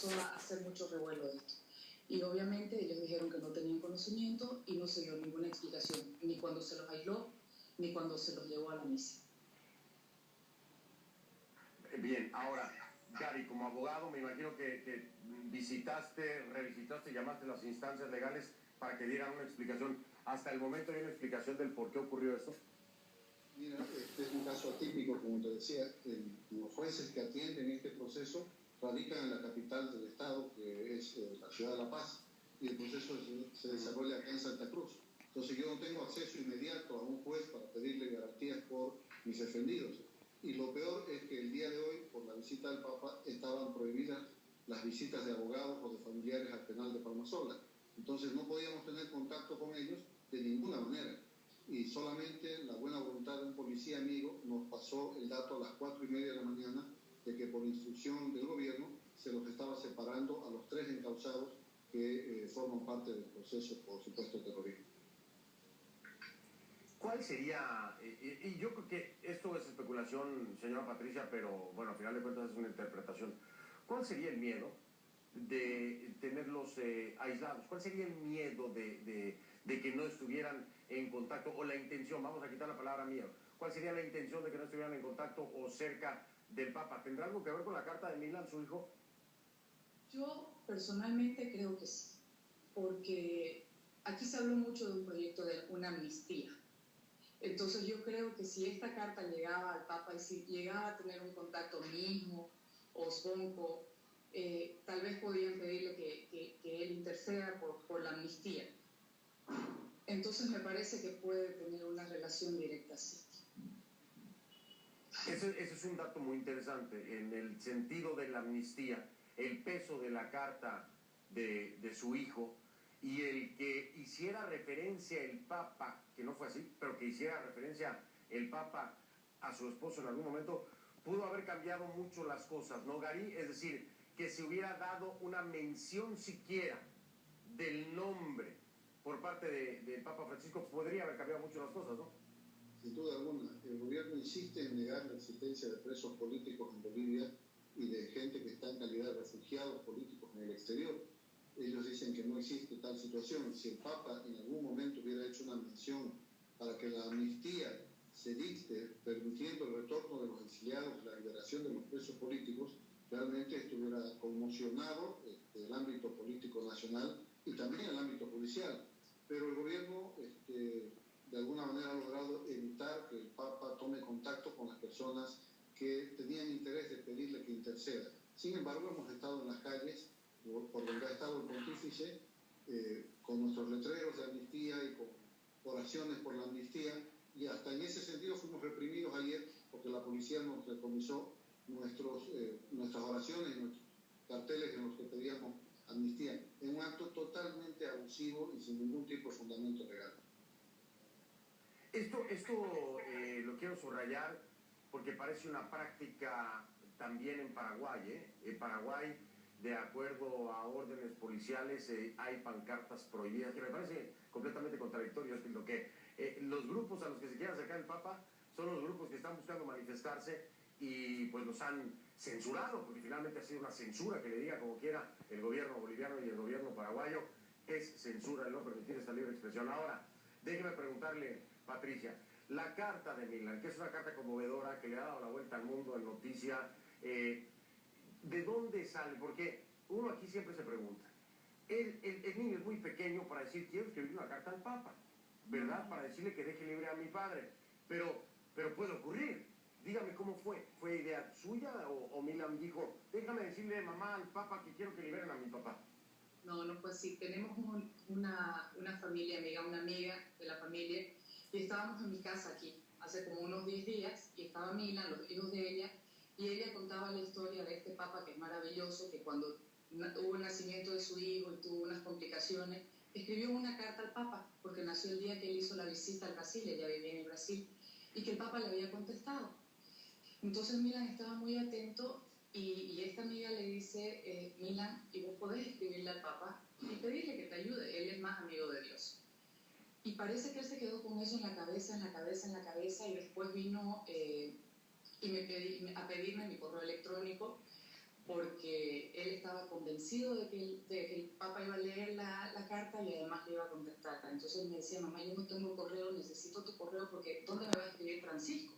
empezó a hacer mucho revuelo esto. Y obviamente ellos dijeron que no tenían conocimiento y no se dio ninguna explicación, ni cuando se los aisló, ni cuando se los llevó a la misa. Bien, ahora, Gary, como abogado, me imagino que visitaste, revisitaste, llamaste a las instancias legales para que dieran una explicación. ¿Hasta el momento hay una explicación del por qué ocurrió esto? Mira, este es un caso atípico, como te decía. Los jueces que atienden este proceso radican en la capital del estado, que es la ciudad de La Paz, y el proceso se desarrolla acá en Santa Cruz. Entonces yo no tengo acceso inmediato a un juez para pedirle garantías por mis defendidos. Y lo peor es que el día de hoy, por la visita del Papa, estaban prohibidas las visitas de abogados o de familiares al penal de Palmasola. Entonces no podíamos tener contacto con ellos de ninguna manera. Y solamente la buena voluntad de un policía amigo nos pasó el dato a las 4:30 de la mañana de que por instrucción del gobierno se los estaba separando a los 3 encausados que forman parte del proceso por supuesto terrorismo. ¿Cuál sería, y yo creo que esto es especulación, señora Patricia, pero bueno, al final de cuentas es una interpretación, ¿cuál sería el miedo de tenerlos aislados? ¿Cuál sería el miedo de que no estuvieran en contacto, o la intención, vamos a quitar la palabra miedo, cuál sería la intención de que no estuvieran en contacto o cerca del Papa? ¿Tendrá algo que ver con la carta de Milan, su hijo? Yo personalmente creo que sí, porque aquí se habló mucho de un proyecto de una amnistía. Entonces yo creo que si esta carta llegaba al Papa y si llegaba a tener un contacto mismo o Sonco, tal vez podían pedirle que él interceda por la amnistía. Entonces me parece que puede tener una relación directa así. Ese es un dato muy interesante, en el sentido de la amnistía, el peso de la carta de su hijo, y el que hiciera referencia el Papa, que no fue así, pero que hiciera referencia el Papa a su esposo en algún momento, pudo haber cambiado mucho las cosas, ¿no, Gary? Es decir, que se hubiera dado una mención siquiera del nombre por parte del Papa Francisco, podría haber cambiado mucho las cosas, ¿no? Sin duda alguna, el gobierno insiste en negar la existencia de presos políticos en Bolivia y de gente que está en calidad de refugiados políticos en el exterior. Ellos dicen que no existe tal situación. Si el Papa en algún momento hubiera hecho una mención para que la amnistía se dicte, permitiendo el retorno de los exiliados, la liberación de los presos políticos, realmente estuviera conmocionado el ámbito político nacional y también el ámbito judicial. Pero el gobierno de alguna manera ha logrado evitar que el Papa tome contacto con las personas que tenían interés de pedirle que interceda. Sin embargo, hemos estado en las calles por donde ha estado el pontífice, con nuestros letreros de amnistía y con oraciones por la amnistía, y hasta en ese sentido fuimos reprimidos ayer porque la policía nos decomisó nuestras oraciones y nuestros carteles en los que pedíamos amnistía, en un acto totalmente abusivo y sin ningún tipo de fundamento legal. Esto lo quiero subrayar porque parece una práctica también en Paraguay, ¿eh? En Paraguay, de acuerdo a órdenes policiales, hay pancartas prohibidas, que me parece completamente contradictorio. Es lo que los grupos a los que se quiere acercar el Papa son los grupos que están buscando manifestarse y pues los han censurado, porque finalmente ha sido una censura, que le diga como quiera el gobierno boliviano y el gobierno paraguayo, es censura el no permitir esta libre expresión. Ahora, déjeme preguntarle, Patricia, la carta de Milan, que es una carta conmovedora, que le ha dado la vuelta al mundo en noticia, ¿de dónde sale? Porque uno aquí siempre se pregunta, el niño es muy pequeño para decir, quiero escribir una carta al Papa, ¿verdad? Para decirle que deje libre a mi padre, pero puede ocurrir. Dígame cómo fue. ¿Fue idea suya o Milan dijo, déjame decirle mamá al Papa que quiero que liberen a mi papá? No, no fue así. Tenemos una familia amiga, una amiga de la familia, y estábamos en mi casa aquí hace como unos 10 días, y estaba Milan, los hijos de ella, y ella contaba la historia de este Papa que es maravilloso, que cuando hubo el nacimiento de su hijo y tuvo unas complicaciones, escribió una carta al Papa, porque nació el día que él hizo la visita al Brasil, ella vivía en el Brasil, y que el Papa le había contestado. Entonces Milan estaba muy atento y esta amiga le dice, Milan, ¿y vos podés escribirle al Papa y pedirle que te ayude? Él es más amigo de Dios. Y parece que él se quedó con eso en la cabeza, y después vino a pedirme mi correo electrónico porque él estaba convencido convencido de que el Papa iba a leer la carta y además le iba a contestar. Entonces me decía, mamá, yo no tengo correo, necesito tu correo porque ¿dónde me va a escribir Francisco?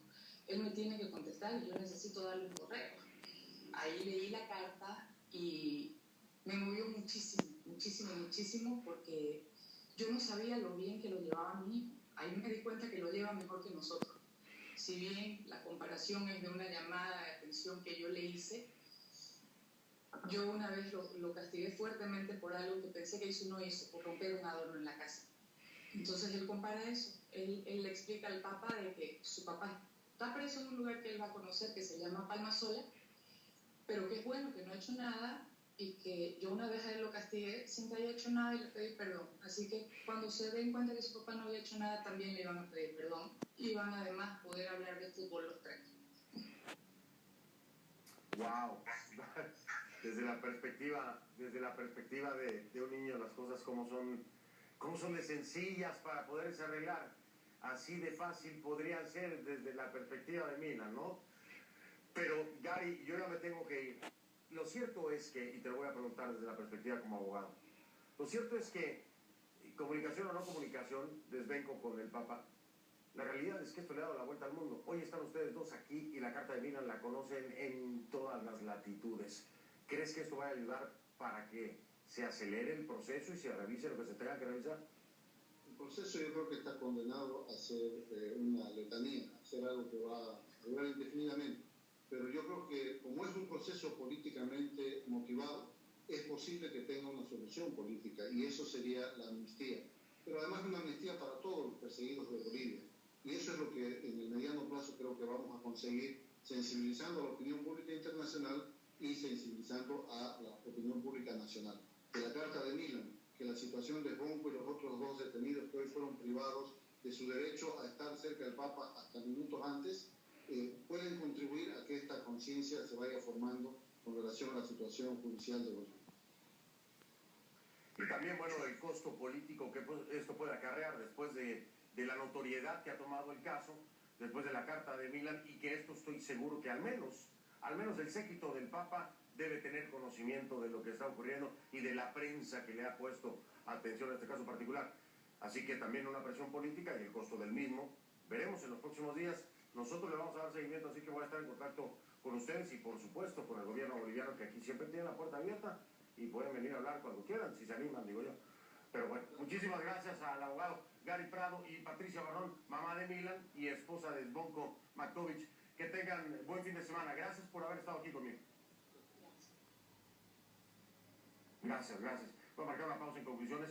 Él me tiene que contestar y yo necesito darle un correo. Ahí leí la carta y me movió muchísimo, muchísimo, muchísimo, porque yo no sabía lo bien que lo llevaba mi hijo. Ahí me di cuenta que lo lleva mejor que nosotros. Si bien la comparación es de una llamada de atención que yo le hice, yo una vez lo castigué fuertemente por algo que pensé que hizo y no hizo, por romper un adorno en la casa. Entonces él compara eso. Él le explica al Papa de que su papá está preso en un lugar que él va a conocer que se llama Palma Sola, pero que es bueno, que no ha hecho nada y que yo una vez a él lo castigué sin que haya hecho nada y le pedí perdón. Así que cuando se den cuenta que su papá no había hecho nada, también le iban a pedir perdón y van además a poder hablar de fútbol los tres. Wow. Desde la perspectiva de un niño, las cosas como son de sencillas para poderse arreglar. Así de fácil podrían ser desde la perspectiva de Milan, ¿no? Pero, Gary, yo ya me tengo que ir. Lo cierto es que, y te lo voy a preguntar desde la perspectiva como abogado, lo cierto es que, comunicación o no comunicación, desvenco con el Papa, la realidad es que esto le ha dado la vuelta al mundo. Hoy están ustedes dos aquí y la Carta de Milan la conocen en todas las latitudes. ¿Crees que esto va a ayudar para que se acelere el proceso y se revise lo que se tenga que revisar? El proceso yo creo que está condenado a ser una letanía, a ser algo que va a durar indefinidamente. Pero yo creo que como es un proceso políticamente motivado, es posible que tenga una solución política y eso sería la amnistía. Pero además una amnistía para todos los perseguidos de Bolivia. Y eso es lo que en el mediano plazo creo que vamos a conseguir, sensibilizando a la opinión pública internacional y sensibilizando a la opinión pública nacional. Que la Carta de Milan, que la situación de Bonco y los otros dos detenidos que hoy fueron privados de su derecho a estar cerca del Papa hasta minutos antes, pueden contribuir a que esta conciencia se vaya formando con relación a la situación judicial de Bolivia. Y también, bueno, el costo político que esto puede acarrear después de la notoriedad que ha tomado el caso, después de la Carta de Milan, y que esto estoy seguro que al menos el séquito del Papa debe tener conocimiento de lo que está ocurriendo y de la prensa que le ha puesto atención a este caso particular. Así que también una presión política y el costo del mismo. Veremos en los próximos días. Nosotros le vamos a dar seguimiento, así que voy a estar en contacto con ustedes y por supuesto con el gobierno boliviano, que aquí siempre tiene la puerta abierta y pueden venir a hablar cuando quieran, si se animan, digo yo. Pero bueno, muchísimas gracias al abogado Gary Prado y Patricia Barrón, mamá de Milan y esposa de Zvonko Matovic. Que tengan buen fin de semana. Gracias por haber estado aquí conmigo. Gracias. Voy a marcar una pausa en conclusiones.